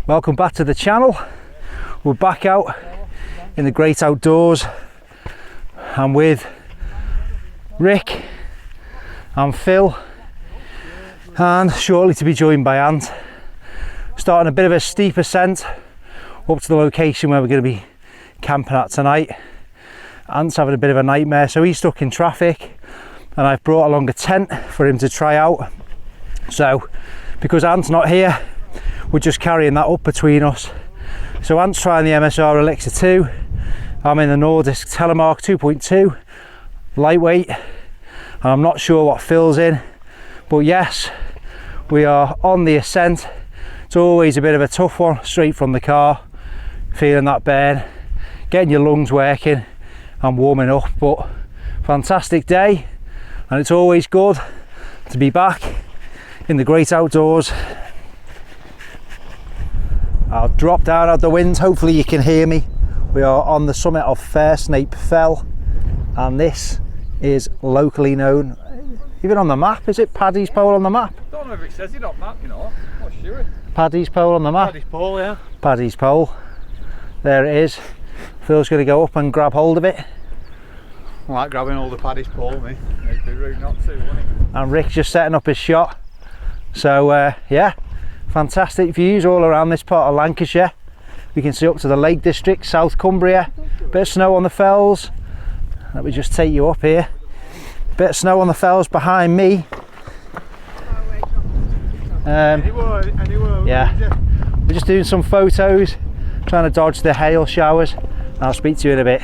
Welcome back to the channel. We're back out in the great outdoors. I'm with Rick and Phil, and shortly to be joined by Ant. Starting a bit of a steep ascent up to the location where we're going to be camping at tonight. Ant's having a bit of a nightmare, so he's stuck in traffic, and I've brought along a tent for him to try out. So because Ant's not here, we're just carrying that up between us. So Ant's trying the MSR Elixir 2. I'm in the Nordisk Telemark 2.2, lightweight, and I'm not sure what Phil's in, but yes, we are on the ascent. It's always a bit of a tough one, straight from the car, feeling that burn, getting your lungs working and warming up, but fantastic day, and it's always good to be back in the great outdoors. I'll drop down out the wind, hopefully you can hear me. We are on the summit of Snape Fell, and this is locally known, even on the map. Is it Paddy's Pole on the map? I don't know if it says it on map, you know. I'm not sure. Paddy's Pole on the map? Paddy's Pole, yeah. Paddy's Pole. There it is. Phil's going to go up and grab hold of it. I like grabbing hold of Paddy's Pole, me. It'd be rude not to, wouldn't it? And Rick's just setting up his shot. So yeah, fantastic views all around this part of Lancashire. We can see up to the Lake District, South Cumbria. Bit of snow on the fells. Let me just take you up here. Bit of snow on the fells behind me. Yeah, we're just doing some photos, trying to dodge the hail showers. I'll speak to you in a bit.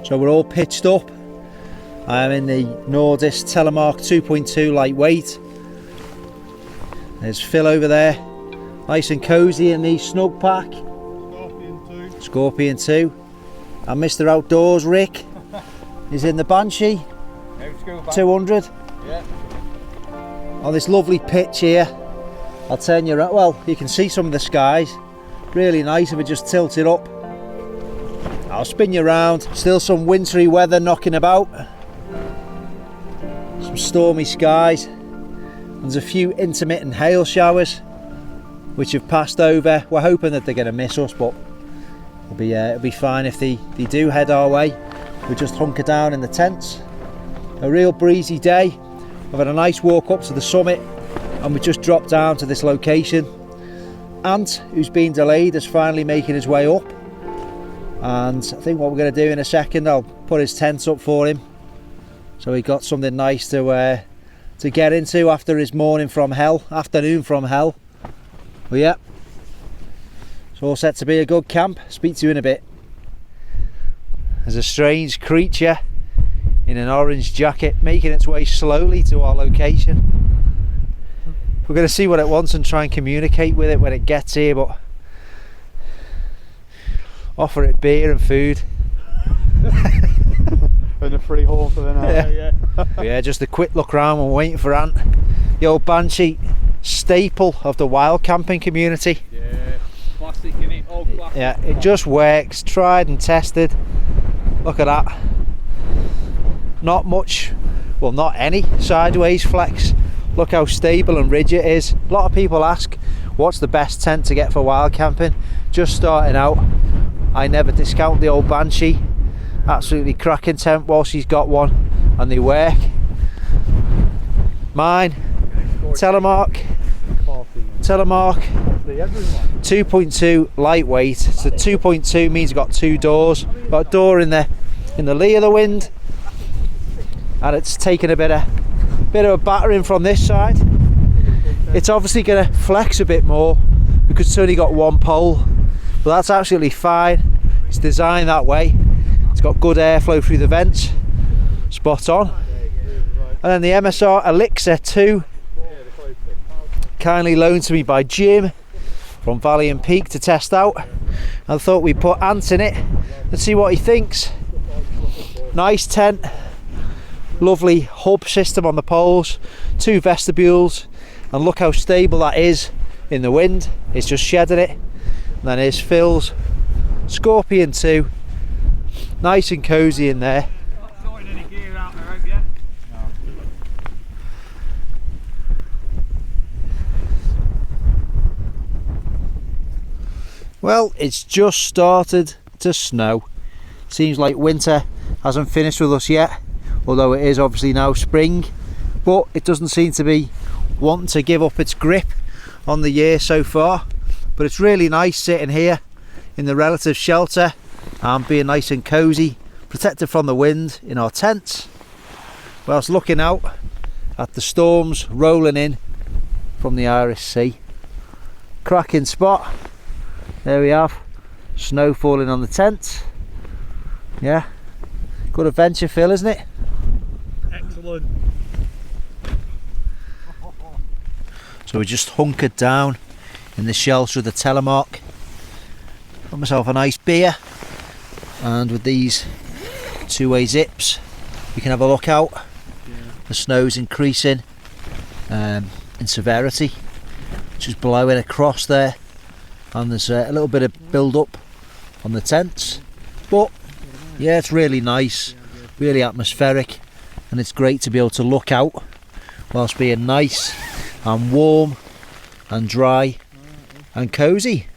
So we're all pitched up. I'm in the Nordisk Telemark 2.2 lightweight. There's Phil over there, nice and cosy in the Snugpak Scorpion 2. And Mr. Outdoors Rick is in the Banshee 200. Yeah. On this lovely pitch here. I'll turn you around. Well, you can see some of the skies. Really nice if we just tilt it up. I'll spin you around. Still some wintry weather knocking about. Some stormy skies. There's a few intermittent hail showers which have passed over. We're hoping that they're going to miss us, but it'll be fine if they do head our way. We just hunker down in the tents. A real breezy day. We've had a nice walk up to the summit, and we just dropped down to this location. Ant, who's been delayed, is finally making his way up. And I think what we're going to do in a second, I'll put his tent up for him, so he got something nice to get into after his afternoon from hell. Well, yeah, it's all set to be a good camp. Speak to you in a bit. There's a strange creature in an orange jacket making its way slowly to our location. We're going to see what it wants and try and communicate with it when it gets here, but offer it beer and food. And a free haul for the night. Yeah. Yeah, just a quick look around and waiting for Ant. The old Banshee, staple of the wild camping community. Yeah, classic, innit? Old classic. Yeah, it just works, tried and tested. Look at that. Not much, well, not any sideways flex. Look how stable and rigid it is. A lot of people ask, what's the best tent to get for wild camping? Just starting out, I never discount the old Banshee. Absolutely cracking tent while she's got one, and they work. Mine, Telemark 2.2 lightweight. So 2.2 means you've got two doors. Got a door in the lee of the wind, and it's taken a bit of a battering from this side. It's obviously going to flex a bit more because it's only got one pole, but that's absolutely fine. It's designed that way. It's got good airflow through the vents, spot on. And then the MSR Elixir 2, kindly loaned to me by Jim from Valley and Peak to test out. I thought we'd put Ant in it and see what he thinks. Nice tent, lovely hub system on the poles, 2 vestibules, and look how stable that is in the wind. It's just shedding it. And then here's Phil's Scorpion 2, nice and cosy in there. Not throwing any gear out there, have you? No. Well, it's just started to snow. Seems like winter hasn't finished with us yet, although it is obviously now spring, but it doesn't seem to be wanting to give up its grip on the year so far. But it's really nice sitting here in the relative shelter and being nice and cozy, protected from the wind in our tents, whilst looking out at the storms rolling in from the Irish Sea. Cracking spot. There we have snow falling on the tent. Yeah, good adventure, Phil, isn't it? Excellent. So we just hunkered down in the shelter of the Telemark. Got myself a nice beer, and with these 2-way zips we can have a look out. The snow's increasing in severity, which is blowing across there, and there's a little bit of build up on the tents, but yeah, it's really nice, really atmospheric, and it's great to be able to look out whilst being nice and warm and dry and cosy.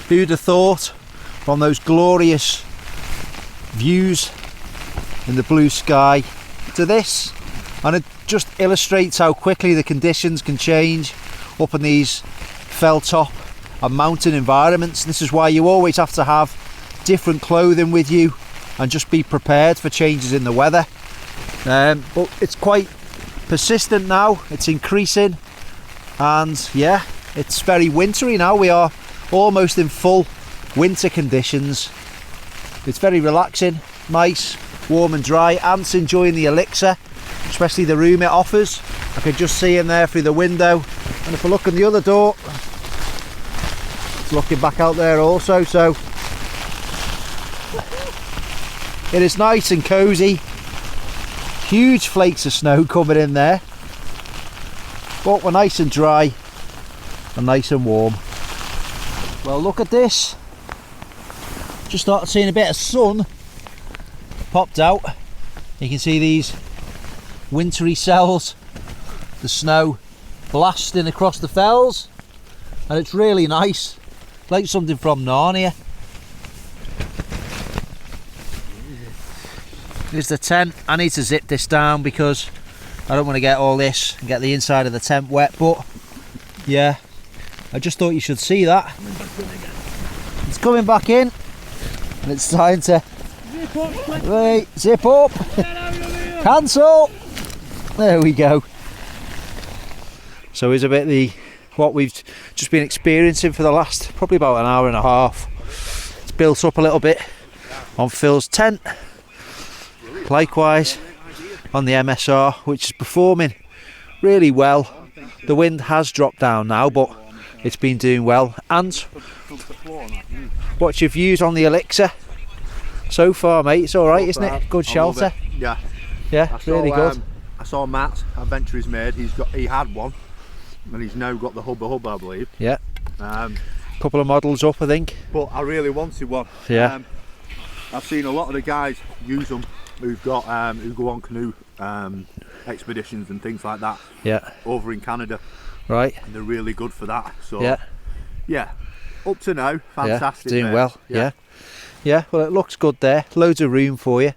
Who'd have thought, from those glorious views in the blue sky to this? And it just illustrates how quickly the conditions can change up in these fell top and mountain environments. This is why you always have to have different clothing with you and just be prepared for changes in the weather. But it's quite persistent now, it's increasing, and yeah, it's very wintry now. We are almost in full winter conditions. It's very relaxing, nice, warm and dry. Ant's enjoying the Elixir, especially the room it offers. I can just see him there through the window, and if I look in the other door, it's looking back out there also, so it is nice and cosy. Huge flakes of snow coming in there, but we're nice and dry and nice and warm. Well, look at this, just started seeing a bit of sun popped out. You can see these wintry cells, the snow blasting across the fells, and it's really nice, like something from Narnia. Here's the tent. I need to zip this down because I don't want to get all this and get the inside of the tent wet, but yeah, I just thought you should see that. It's coming back in, and it's time to zip up, cancel. There we go. So here's a bit what we've just been experiencing for the last probably about an hour and a half. It's built up a little bit on Phil's tent, likewise on the MSR, which is performing really well. The wind has dropped down now, but it's been doing well. And what's your views on the Elixir so far, mate? It's alright, isn't it? Good shelter. Yeah, really good. I saw Matt, adventure he's made. He had one, and he's now got the hub, I believe. Yeah. Couple of models up, I think. But I really wanted one. Yeah. I've seen a lot of the guys use them who've got who go on canoe expeditions and things like that. Yeah. Over in Canada. Right. And they're really good for that. So yeah, up to now, fantastic. Doing well. Yeah. Well, it looks good there. Loads of room for you.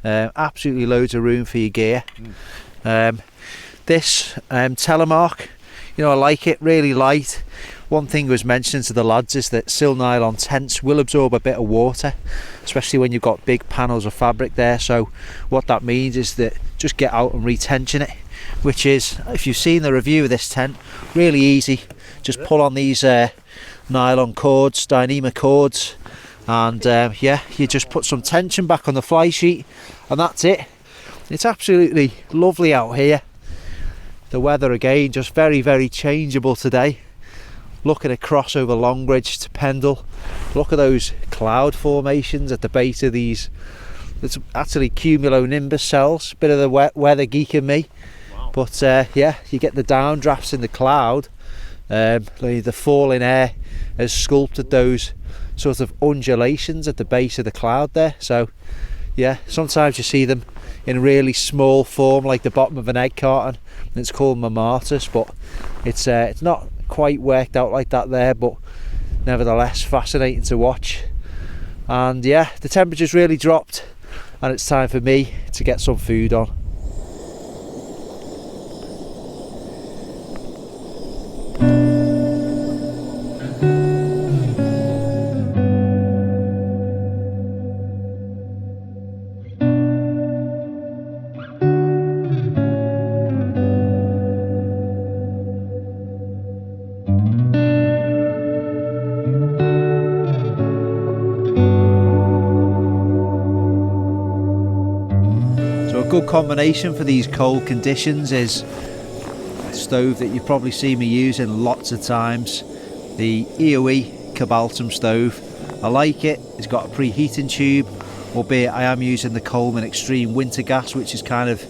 Absolutely loads of room for your gear. This Telemark, you know, I like it, really light. One thing was mentioned to the lads is that sil nylon tents will absorb a bit of water, especially when you've got big panels of fabric there. So what that means is that just get out and retension it, which is, if you've seen the review of this tent, really easy. Just pull on these nylon cords, Dyneema cords, and yeah, you just put some tension back on the fly sheet, and that's it. It's absolutely lovely out here. The weather again just very changeable today. Looking across over Longridge to Pendle, look at those cloud formations at the base of these. It's actually cumulonimbus cells, bit of the weather geek in me. Wow. But yeah, you get the downdrafts in the cloud. The falling air has sculpted those sort of undulations at the base of the cloud there. So yeah, sometimes you see them in really small form like the bottom of an egg carton, and it's called mammatus, but it's not quite worked out like that there, but nevertheless fascinating to watch. And yeah, the temperature's really dropped and it's time for me to get some food on. Good combination for these cold conditions is a stove that you've probably seen me using lots of times, the EOE Cobaltum Stove. I like it. It's got a preheating tube, albeit I am using the Coleman Extreme Winter Gas, which is kind of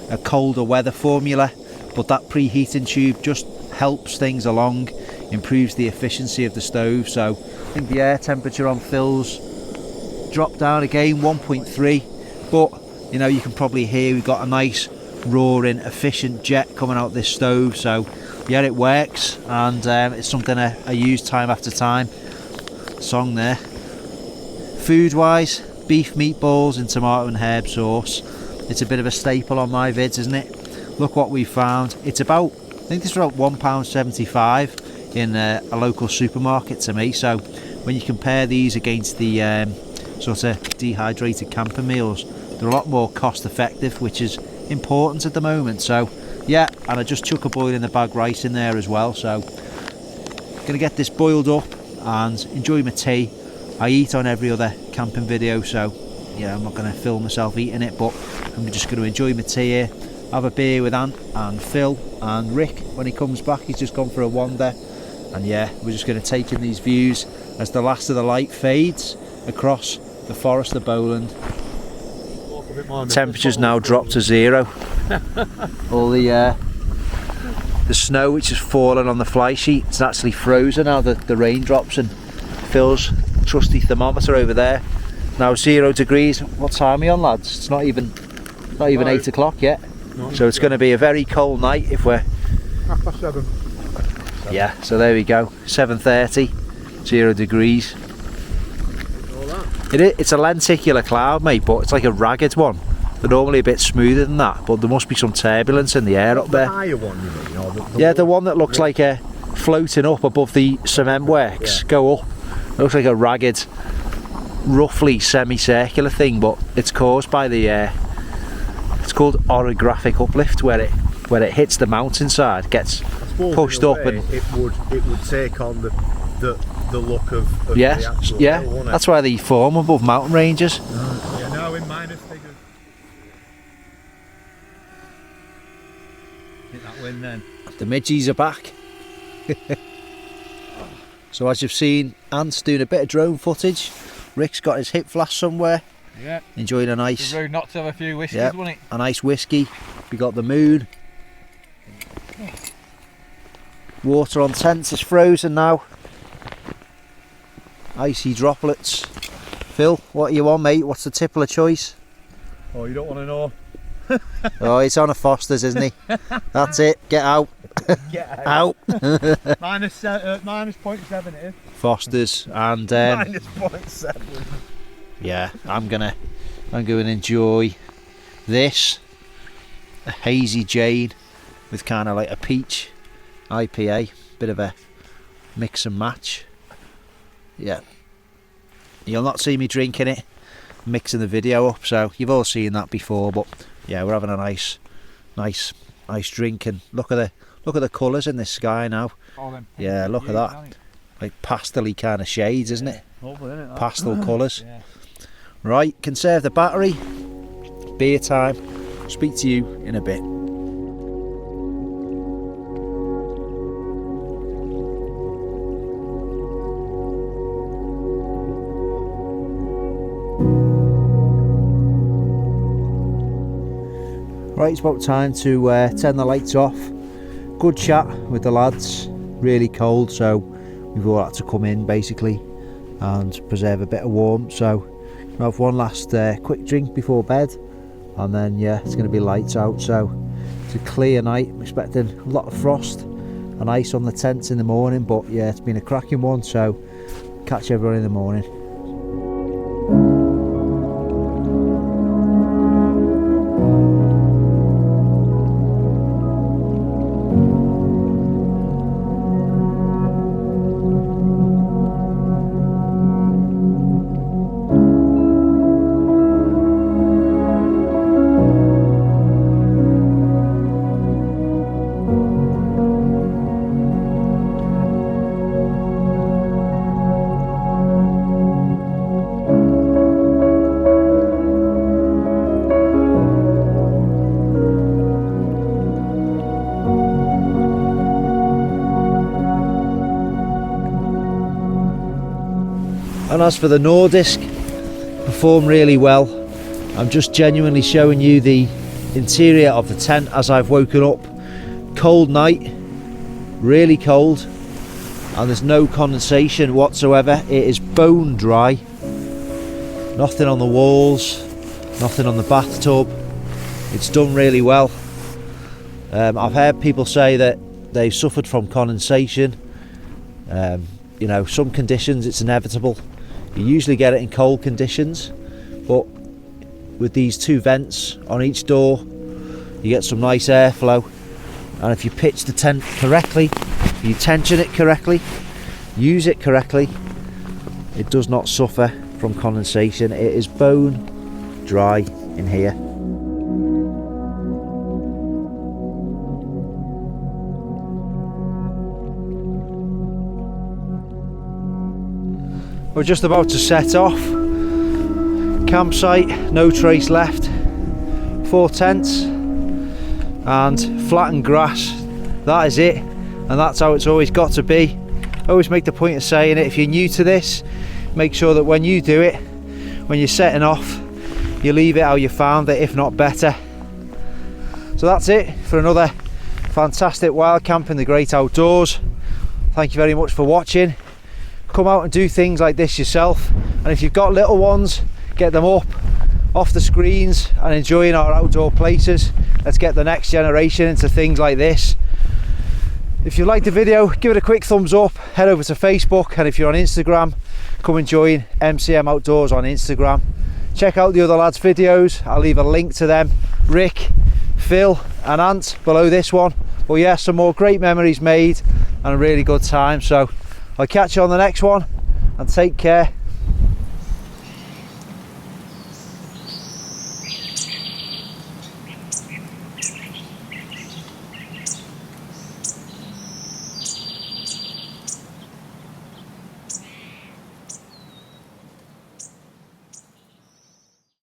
a colder weather formula, but that preheating tube just helps things along, improves the efficiency of the stove. So I think the air temperature on Phil's dropped down again, 1.3, but you know, you can probably hear we've got a nice roaring efficient jet coming out this stove. So yeah, it works, and it's something I use time after time. Song there. Food wise, beef meatballs and tomato and herb sauce. It's a bit of a staple on my vids, isn't it? Look what we found. It's about, I think it's about £1.75 in a local supermarket to me. So when you compare these against the sort of dehydrated camper meals, they're a lot more cost effective, which is important at the moment. So yeah, and I just chuck a boil in the bag rice in there as well. So gonna get this boiled up and enjoy my tea. I eat on every other camping video, so yeah, I'm not gonna film myself eating it, but I'm just gonna enjoy my tea here, have a beer with Ant and Phil and Rick when he comes back. He's just gone for a wander, and yeah, we're just gonna take in these views as the last of the light fades across the Forest of Bowland. Temperature's now dropped to 0. All the snow which has fallen on the fly sheet, it's actually frozen now, the raindrops, and Phil's trusty thermometer over there now 0 degrees. What time are we on, lads? It's not even 8 o'clock yet, so it's going to be a very cold night if we're 7:30. Yeah, so there we go, 7:30, 0 degrees. It's a lenticular cloud, mate, but it's like a ragged one. They're normally a bit smoother than that, but there must be some turbulence in the air up there. The higher one, you mean? Or yeah, the one that looks like a floating up above the cement works. Yeah. Go up. It looks like a ragged, roughly semicircular thing, but it's caused by the it's called orographic uplift, where it hits the mountainside, gets pushed up, and it would take on the look of yeah, the actual yeah. hill, wouldn't it? That's why they form above mountain ranges. Yeah, now in minus figures. Hit that wind then. The midgies are back. So as you've seen, Ant's doing a bit of drone footage. Rick's got his hip flask somewhere. Yeah. Enjoying a nice. It's rude not to have a few whiskies, yeah, wasn't it? a nice whiskey. We got the moon. Water on tents is frozen now. Icy droplets. Phil, what are you on, mate? What's the tipple of choice? Oh, you don't want to know. Oh, it's on a Foster's, isn't he? That's it. Get out. Get out. minus 0.7 it is. Foster's and minus 0.7. yeah, I'm gonna enjoy this. A hazy Jane with kind of like a peach IPA, bit of a mix and match. Yeah, you'll not see me drinking it, mixing the video up, so you've all seen that before. But yeah, we're having a nice drink, and look at the colours in this sky now. Yeah, look at that, like pastel-y kind of shades, isn't it? Lovely, isn't it? Pastel colours. Yeah. Right, conserve the battery. Beer time. speak to you in a bit. Right, it's about time to turn the lights off. Good chat with the lads, really cold, so we've all had to come in basically and preserve a bit of warmth. So we'll have one last quick drink before bed, and then yeah, it's going to be lights out. So it's a clear night. I'm expecting a lot of frost and ice on the tents in the morning, but yeah, it's been a cracking one, so catch everyone in the morning. And as for the Nordisk, performed really well. I'm just genuinely showing you the interior of the tent as I've woken up. Cold night, really cold, and there's no condensation whatsoever. It is bone dry, nothing on the walls, nothing on the bathtub. It's done really well. I've heard people say that they've suffered from condensation. You know, some conditions it's inevitable. You usually get it in cold conditions, but with these two vents on each door, you get some nice airflow. And if you pitch the tent correctly, if you tension it correctly, use it correctly, it does not suffer from condensation. It is bone dry in here. We're just about to set off. Campsite, no trace left. 4 tents and flattened grass. That is it, and that's how it's always got to be. I always make the point of saying it, if you're new to this, make sure that when you do it, when you're setting off, you leave it how you found it, if not better. So that's it for another fantastic wild camp in the great outdoors. Thank you very much for watching. Come out and do things like this yourself, and if you've got little ones, get them up off the screens and enjoying our outdoor places. Let's get the next generation into things like this. If you liked the video, give it a quick thumbs up, head over to Facebook, and if you're on Instagram, come and join MCM Outdoors on Instagram. Check out the other lads' videos. I'll leave a link to them, Rick, Phil and Ant, below this one. But yeah, some more great memories made and a really good time. So I'll catch you on the next one, and take care.